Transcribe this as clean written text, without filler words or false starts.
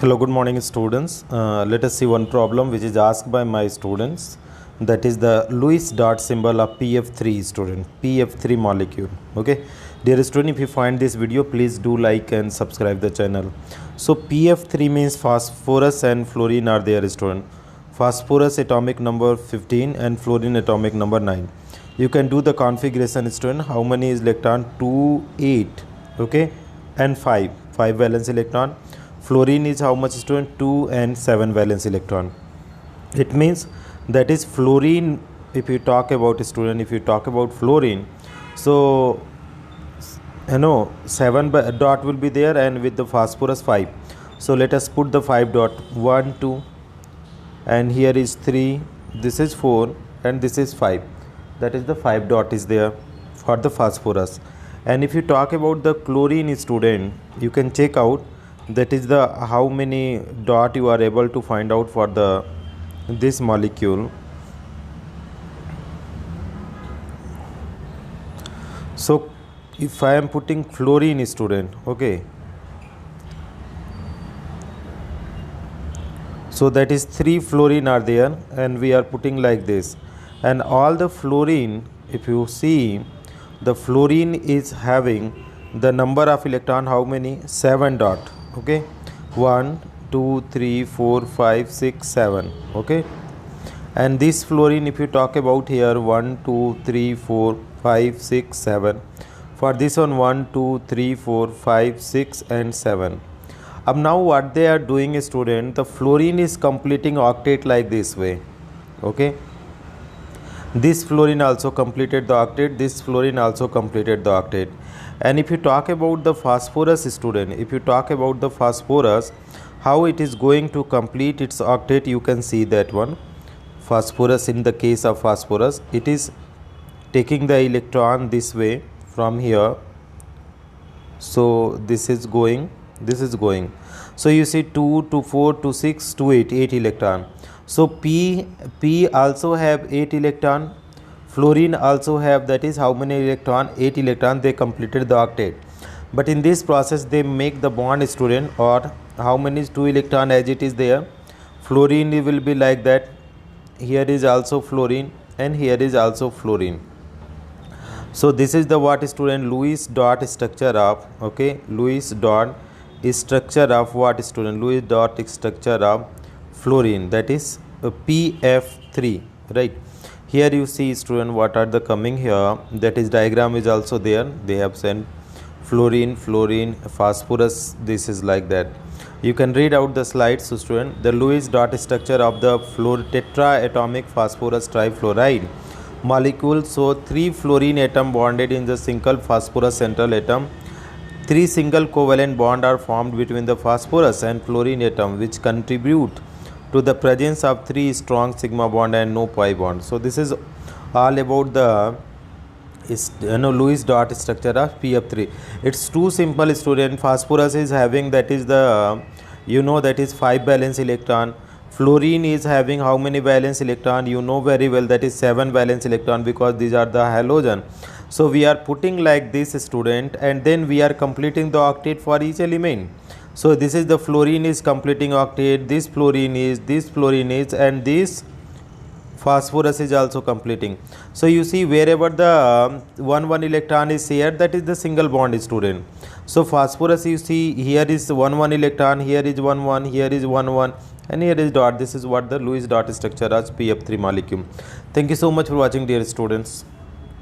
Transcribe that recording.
Hello, good morning students. Let us see one problem which is asked by my students, that is the Lewis dot symbol of PF3 student, PF3 molecule. Okay, dear student, if you find this video, please do like and subscribe the channel. So PF3 means phosphorus and fluorine are there student. Phosphorus atomic number 15 and fluorine atomic number 9. You can do the configuration student. How many is electron? 2, 8, okay, and 5 valence electron. Fluorine is how much student? 2 and 7 valence electron. It means that is fluorine. If you talk about student, if you talk about fluorine, so 7 dot will be there, and with the phosphorus 5. So let us put the 5 dot, 1 2, and here is 3, this is 4, and this is 5. That is the 5 dot is there for the phosphorus. And if you talk about the chlorine student, you can check out that is the how many dot you are able to find out for the this molecule. So if I am putting fluorine student, okay, so that is 3 fluorine are there, and we are putting like this, and all the fluorine, if you see, the fluorine is having the number of electron how many? 7 dot. Okay, 1 2 3 4 5 6 7. Okay, and this fluorine, if you talk about here, 1 2 3 4 5 6 7. For this one, 1 2 3 4 5 6 and 7. Now what they are doing student, the fluorine is completing octet like this way. Okay, this fluorine also completed the octet, this fluorine also completed the octet. And if you talk about the phosphorus student, if you talk about the phosphorus, how it is going to complete its octet, you can see that one. Phosphorus, in the case of phosphorus, it is taking the electron this way from here. So this is going, this is going. So you see 2 to 4 to 6 to 8 electron. So P also have 8 electron. Fluorine also have, that is how many electron? 8 electron. They completed the octet. But in this process they make the bond student, or how many is 2 electron as it is there. Fluorine will be like that. Here is also fluorine, and here is also fluorine. So this is the what student? Lewis dot structure of, okay, Lewis dot structure of what student? Lewis dot structure of fluorine, that is PF3, right? Here you see student what are the coming here, that is diagram is also there. They have sent fluorine, fluorine, phosphorus, this is like that. You can read out the slides student. The Lewis dot structure of the tetraatomic phosphorus trifluoride molecule. So 3 fluorine atom bonded in the single phosphorus central atom. 3 single covalent bond are formed between the phosphorus and fluorine atom, which contribute to the presence of 3 strong sigma bond and no pi bond. So this is all about the Lewis dot structure of PF3. It's too simple student. Phosphorus is having, that is the that is 5 valence electron. Fluorine is having how many valence electron? You know very well, that is 7 valence electron, because these are the halogen. So we are putting like this student, and then we are completing the octet for each element. So this is the fluorine is completing octet, this fluorine is, and this phosphorus is also completing. So you see wherever the 1 electron is shared, that is the single bond student. So phosphorus, you see here is 1 electron, here is 1 here is 1 and here is dot. This is what the Lewis dot structure as PF3 molecule. Thank you so much for watching, dear students.